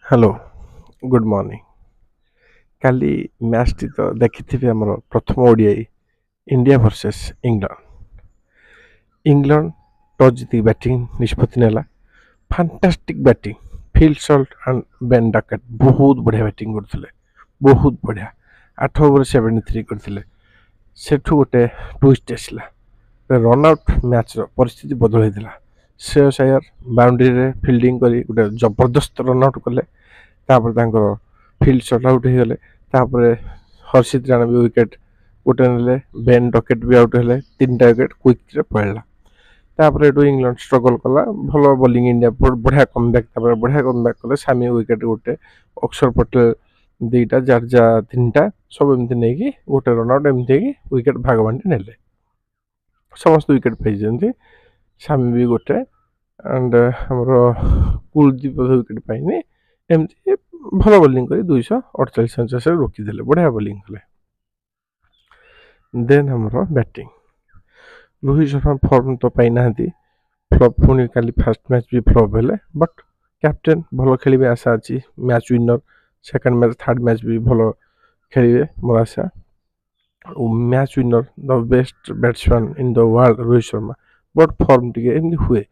Hello good morning. କାଲି ମ୍ୟାଚ୍ଟି ତ ଦେଖିଥିବେ, ଆମର ପ୍ରଥମ ODI India versus England. England toss ଜିତିକି ବ୍ୟାଟିଂ ନିଷ୍ପତ୍ତି ନେଲା। Fantastic batting, Phil Salt and Ben Duckett ବହୁତ ବଢ଼ିଆ ବ୍ୟାଟିଂ କରୁଥିଲେ, ବହୁତ ବଢ଼ିଆ। 8 ଓଭର 73 କରିଥିଲେ। ସେଠୁ ଗୋଟେ ଟୁଇଷ୍ଟ ଆସିଲା, ରନ୍ ଆଉଟ୍ ମ୍ୟାଚ୍ର ପରିସ୍ଥିତି ବଦଳାଇଥିଲା। ଶ୍ରେୟସ ଆୟର ବାଉଣ୍ଡ୍ରିରେ ଫିଲ୍ଡିଂ କରି ଗୋଟେ ଜବରଦସ୍ତ ରନ୍ ଆଉଟ୍ କଲେ। ତାପରେ ତାଙ୍କର ଫିଲ୍ଡ ସଟ୍ ଆଉଟ୍ ହେଇଗଲେ। ତାପରେ ହର୍ଷିତ ରାଣା ବି ୱିକେଟ୍ ଗୋଟେ ନେଲେ, ବେନ୍ ଡକେଟ୍ ବି ଆଉଟ୍ ହେଲେ। 3ଟା ୱିକେଟ୍ କ୍ୱିକ୍ରେ ପଳେଇଲା। ତାପରେ ଏଠୁ ଇଂଲଣ୍ଡ ଷ୍ଟ୍ରଗଲ୍ କଲା, ଭଲ ବୋଲିଂ ଇଣ୍ଡିଆ ବଢ଼ିଆ କମ୍ବ୍ୟାକ୍, ତାପରେ ବଢ଼ିଆ କମ୍ବ୍ୟାକ୍ କଲେ। ସାମି ୱିକେଟ୍ ଗୋଟେ, ଅକ୍ଷର ପଟେଲ 2ଟା, ଜାର୍ଜା 3ଟା, ସବୁ ଏମିତି ନେଇକି ଗୋଟେ ରନ୍ ଆଉଟ୍ ଏମିତି ହେଇକି ୱିକେଟ୍ ଭାଗ ବାଣ୍ଟି ନେଲେ। ସମସ୍ତେ ୱିକେଟ୍ ପାଇଛନ୍ତି, ସାମି ବି ଗୋଟେ, ଆଣ୍ଡ ଆମର କୁଲଦୀପ ୱିକେଟ୍ ପାଇନି। ଏମିତି ଭଲ ବୋଲିଂ କରି 248 ରୋକିଦେଲେ, ବଢ଼ିଆ ବୋଲିଂ କଲେ। ଦେନ୍ ଆମର ବ୍ୟାଟିଂ, ରୋହିତ ଶର୍ମା ଫର୍ମ ତ ପାଇନାହାନ୍ତି, ଫ୍ଲପ୍। ପୁଣି କାଲି ଫାର୍ଷ୍ଟ ମ୍ୟାଚ୍ ବି ଫ୍ଲପ୍ ହେଲେ, ବଟ୍ କ୍ୟାପ୍ଟେନ୍ ଭଲ ଖେଳିବେ ଆଶା ଅଛି। Match winner, second match third match ବି ଭଲ ଖେଳିବେ ମୋର ଆଶା। Match winner, the best batsman in the world Rohit Sharma. But form ଟିକେ ଏମିତି ହୁଏ,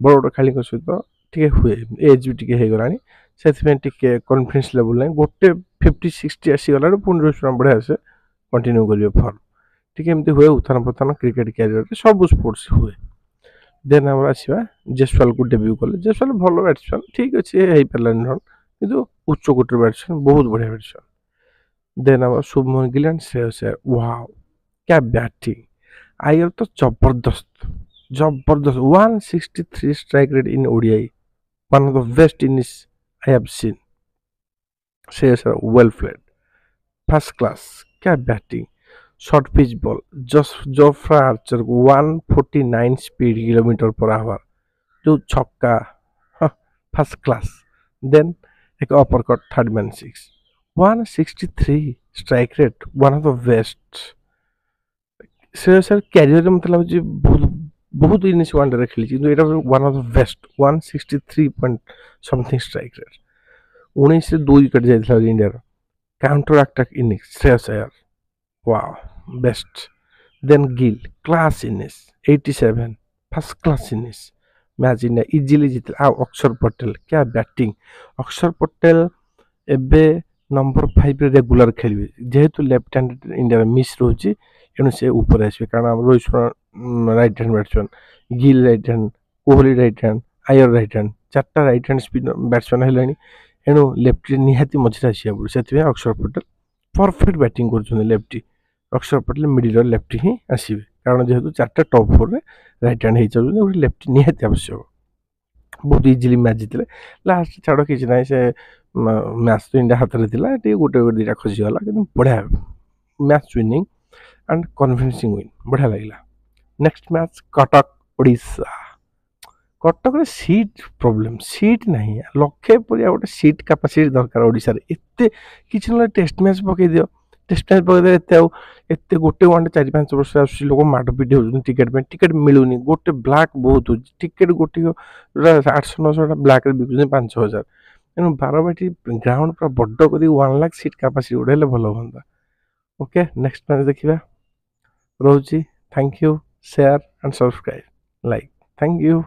ବଡ଼ ବଡ଼ ଖେଳାଳିଙ୍କ ସହିତ ଟିକେ ହୁଏ, ଏଜ୍ ବି ଟିକେ ହେଇଗଲାଣି, ସେଥିପାଇଁ ଟିକେ କନଫିଡେନ୍ସ ଲେଭେଲ୍ ନାହିଁ। ଗୋଟେ 50-60 ଆସିଗଲାରୁ ପୁଣି ରୋହିତ ଶର୍ମା ବଢ଼ିଆ ଆସେ କଣ୍ଟିନ୍ୟୁ କରିବେ ଫର୍ମ। ଟିକେ ଏମିତି ହୁଏ, ଉତ୍ଥାନ ପତନ କ୍ରିକେଟ୍ କ୍ୟାରିୟରରେ ସବୁ ସ୍ପୋର୍ଟସ୍ ହୁଏ। ଦେନ୍ ଆମର ଆସିବା, ଜେସୱାଲକୁ ଡେବ୍ୟୁ କଲେ। ଜେସୱାଲ ଭଲ ବ୍ୟାଟ୍ସମ୍ୟାନ୍, ଠିକ୍ ଅଛି, ହେଇପାରିଲାନି ରନ୍, କିନ୍ତୁ ଉଚ୍ଚ କୋଟିର ବ୍ୟାଟ୍ସମ୍ୟାନ୍, ବହୁତ ବଢ଼ିଆ ବ୍ୟାଟ୍ସମ୍ୟାନ୍। ଦେନ୍ ଆମର ଶୁଭମନ ଗିଲ୍ ଆଣ୍ଡ ଶ୍ରେୟସ ଆୟର, ୱାଓ କ୍ୟା ବ୍ୟାଟିଂ। ଆୟର ତ ଜବରଦସ୍ତ ଜବରଦସ୍ତ, 163 strike rate in ODI, one of the best innings I have seen. Shreyas well played, first class, क्या batting. Short pitch ball, Jofra Archer को 149 स्पीड km/h, जो छक्का, फर्स्ट क्लास। देन एक uppercut, third man 6, 163 strike rate, one of the best. Shreyas career मत लगे बहुत बहुत innings one day खेली, किंतु एटा one of the best, 163 point something strike rate. 19 2 wicket जाइଥିଲା India counter attack innings, Shreyas Iyer, wow best. Then Gill, class innings 87, first class innings, match India easily जीतला। आ अक्षर पटेल, क्या बैटिंग। अक्षर पटेल एबे नंबर 5 रे रेगुलर खेलिबे, जेहेतु left hand India miss Rochi, एणु से ऊपर आसबे, कारण Rohit Sharma right hand batsman, Gill right hand, Kohli right hand, Iyer right hand, 4टा राइट हैंड स्पिनर बैट्समैन हेलानी, एणु लेफ्टी निहाती मझे आसिया पड़े। से अक्षर पटेल परफेक्ट बैटिंग कर lefty, Akshar Patel middle lefty ही आसवे, कारण जेहेतु 4टा टॉप 4 रे राइट हैंड हो लेफ्टी निहाती आवश्यक। बहुत इजिली मैच जीतले। लास्ट छाड़ कि ना, से मैच तो इंडिया हाथ में थी, गोटे गोटे 2टा खसीगला, कि बढ़िया मैच विनिंग एंड कन्विन्सिंग विन, बढ़िया लगे। Next match Cuttack Odisha. Cuttack seat problem, seat नहीं, लक्षे पर गोटे सीट कैपेसिटी दरकार ओडिशा रे। एते किछि न टेस्ट मैच पकई दियो, टेस्ट मैच पकई दे, एते गोटे वन 4-5 वर्ष आसुची, लोक मारपिट होउछन टिकेट पे, टिकेट मिलुनी, गोटे ब्लैक बहुत होची, टिकेट गोटे 800-900 ब्लैक रे बिकुछन 5,000। एनु बारबाटी ग्राउंड पूरा बड्ड करी 1 लाख सीट कैपेसिटी उड़े हेले भलो होंदा। ओके, नेक्स्ट मैच देखिबा, Rochi. Thank you, share and subscribe, like, thank you.